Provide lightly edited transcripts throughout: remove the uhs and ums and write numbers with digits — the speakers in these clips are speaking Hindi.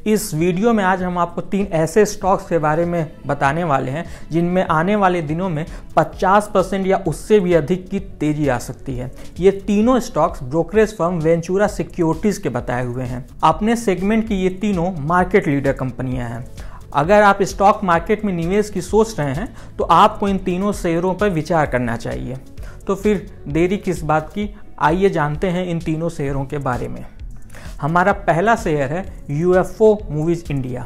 इस वीडियो में आज हम आपको 3 ऐसे स्टॉक्स के बारे में बताने वाले हैं जिनमें आने वाले दिनों में 50% या उससे भी अधिक की तेजी आ सकती है। ये तीनों stocks brokerage firm Ventura securities के बताए हुए हैं। अपने सेगमेंट की ये तीनों मार्केट लीडर कंपनियां हैं। अगर आप स्टॉक मार्केट में निवेश की सोच रहे हैं तो आपको इन तीनों शेयरों पर विचार करना चाहिए। तो फिर देरी किस बात की, आइए जानते हैं इन तीनों शेयरों के बारे में। हमारा पहला शेयर है UFO मूवीज इंडिया।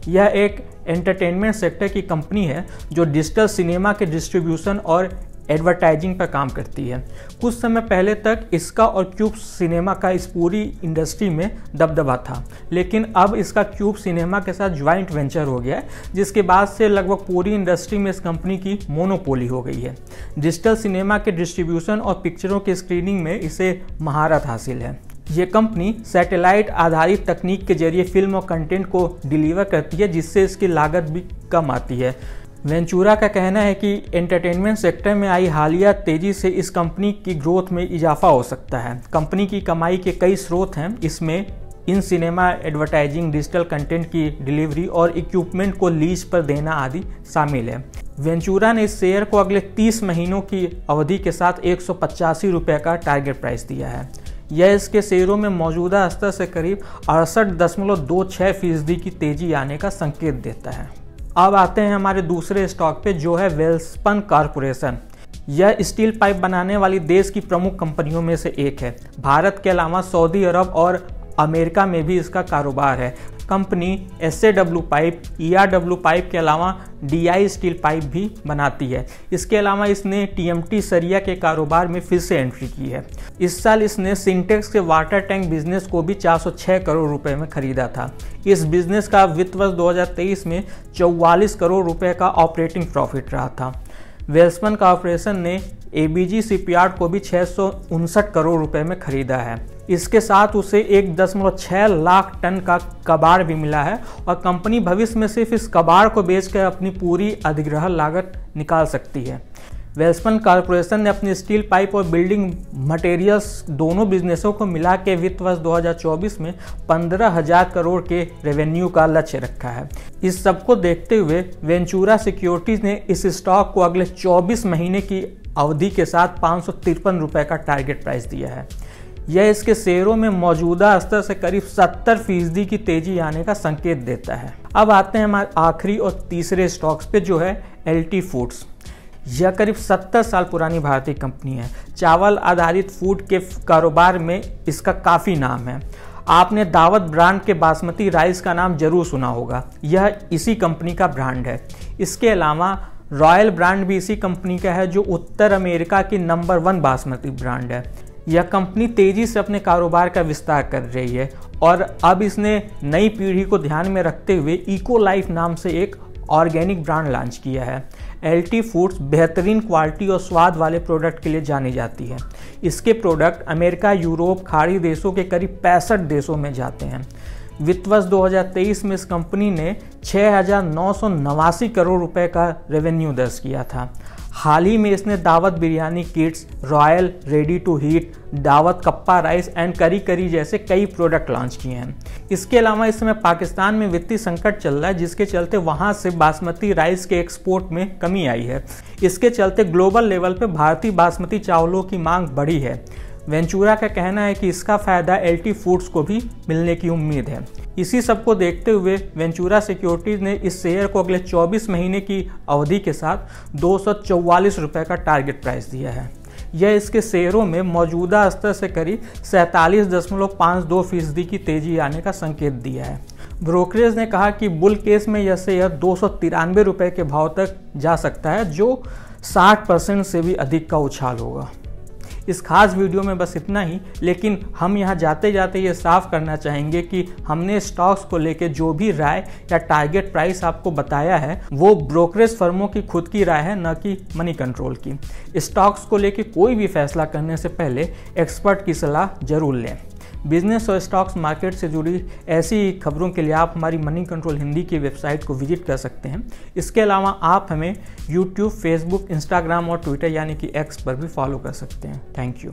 यह एक एंटरटेनमेंट सेक्टर की कंपनी है जो डिजिटल सिनेमा के डिस्ट्रीब्यूशन और एडवर्टाइजिंग पर काम करती है। कुछ समय पहले तक इसका और क्यूब सिनेमा का इस पूरी इंडस्ट्री में दबदबा था, लेकिन अब इसका क्यूब सिनेमा के साथ ज्वाइंट वेंचर हो गया है, जिसके बाद से लगभग पूरी इंडस्ट्री में इस कंपनी की मोनोपोली हो गई है। डिजिटल सिनेमा के डिस्ट्रीब्यूशन और पिक्चरों की स्क्रीनिंग में इसे महारत हासिल है। ये कंपनी सैटेलाइट आधारित तकनीक के जरिए फिल्म और कंटेंट को डिलीवर करती है, जिससे इसकी लागत भी कम आती है। वेंचुरा का कहना है कि एंटरटेनमेंट सेक्टर में आई हालिया तेजी से इस कंपनी की ग्रोथ में इजाफा हो सकता है। कंपनी की कमाई के कई स्रोत हैं, इसमें in cinema advertising, digital content की डिलीवरी और इक्विपमेंट को लीज पर देना आदि शामिल है। वेंचुरा ने इस शेयर को अगले 30 महीनों की अवधि के साथ 185 रुपये का टारगेट प्राइस दिया है। यह इसके शेयरों में मौजूदा स्तर से करीब 68.26% की तेजी आने का संकेत देता है। अब आते हैं हमारे दूसरे स्टॉक पे, जो है वेल्सपन कॉरपोरेशन। यह स्टील पाइप बनाने वाली देश की प्रमुख कंपनियों में से एक है। भारत के अलावा सऊदी अरब और अमेरिका में भी इसका कारोबार है। Company SAW pipe, ERW pipe के अलावा DI स्टील पाइप भी बनाती है। इसके अलावा इसने TMT सरिया के कारोबार में फिर से एंट्री की है। इस साल इसने सिंटेक्स के वाटर टैंक बिजनेस को भी 406 करोड़ रुपए में खरीदा था। इस बिजनेस का वित्त वर्ष 2023 में 44 करोड़ रुपए का ऑपरेटिंग प्रॉफिट रहा था। वेल्सपन कॉर्पोरेशन ने ABG शिपयार्ड को भी 659 करोड़ रुपए में खरीदा है। इसके साथ उसे 1.6 लाख टन का कबाड़ भी मिला है और कंपनी भविष्य में सिर्फ इस कबाड़ को बेचकर अपनी पूरी अधिग्रहण लागत निकाल सकती है। वेल्सपन कॉर्पोरेशन ने अपनी स्टील पाइप और बिल्डिंग मटेरियल्स दोनों बिजनेसों को मिला के वित्त वर्ष 2024 में 15,000 करोड़ के रेवेन्यू का लक्ष्य रखा है। इस सबको देखते हुए वेंचुरा सिक्योरिटीज ने इस स्टॉक को अगले 24 महीने की अवधि के साथ 553 रुपये का टारगेट प्राइस दिया है। यह इसके शेयरों में मौजूदा स्तर से करीब 70% की तेजी आने का संकेत देता है। अब आते हैं हमारे आखिरी और तीसरे स्टॉक्स पे, जो है LT फूड्स। यह करीब 70 साल पुरानी भारतीय कंपनी है। चावल आधारित फूड के कारोबार में इसका काफ़ी नाम है। आपने दावत ब्रांड के बासमती राइस का नाम जरूर सुना होगा। यह इसी कंपनी का ब्रांड है। इसके अलावा रॉयल ब्रांड भी इसी कंपनी का है, जो उत्तर अमेरिका की नंबर 1 बासमती ब्रांड है। यह कंपनी तेजी से अपने कारोबार का विस्तार कर रही है और अब इसने नई पीढ़ी को ध्यान में रखते हुए इको लाइफ नाम से एक ऑर्गेनिक ब्रांड लॉन्च किया है। LT फूड्स बेहतरीन क्वालिटी और स्वाद वाले प्रोडक्ट के लिए जानी जाती है। इसके प्रोडक्ट अमेरिका, यूरोप, खाड़ी देशों के करीब 65 देशों में जाते हैं। वित्त वर्ष 2023 में इस कंपनी ने 6,989 करोड़ रुपए का रेवेन्यू दर्ज किया था। हाल ही में इसने Daawat biryani kits, royal ready to heat, Daawat कप्पा राइस एंड करी जैसे कई प्रोडक्ट लॉन्च किए हैं। इसके अलावा इस समय पाकिस्तान में वित्तीय संकट चल रहा है, जिसके चलते वहां से बासमती राइस के एक्सपोर्ट में कमी आई है। इसके चलते ग्लोबल लेवल पे भारतीय बासमती चावलों की मांग बढ़ी है। वेंचुरा का कहना है कि इसका फायदा LT फूड्स को भी मिलने की उम्मीद है। इसी सब को देखते हुए वेंचुरा सिक्योरिटीज ने इस शेयर को अगले 24 महीने की अवधि के साथ 244 रुपये का टारगेट प्राइस दिया है। यह इसके शेयरों में मौजूदा स्तर से करीब 47.52% की तेजी आने का संकेत दिया है। ब्रोकरेज ने कहा कि बुल केस में यह शेयर 293 रुपये के भाव तक जा सकता है, जो 60% से भी अधिक का उछाल होगा। इस खास वीडियो में बस इतना ही, लेकिन हम यहाँ जाते जाते ये साफ करना चाहेंगे कि हमने स्टॉक्स को लेके जो भी राय या टारगेट प्राइस आपको बताया है वो ब्रोकरेज फर्मों की खुद की राय है, न कि मनी कंट्रोल की। स्टॉक्स को लेके कोई भी फैसला करने से पहले एक्सपर्ट की सलाह जरूर लें। बिजनेस और स्टॉक्स मार्केट से जुड़ी ऐसी खबरों के लिए आप हमारी मनी कंट्रोल हिंदी की वेबसाइट को विजिट कर सकते हैं। इसके अलावा आप हमें YouTube, Facebook, Instagram और Twitter यानी कि X पर भी फॉलो कर सकते हैं। Thank you.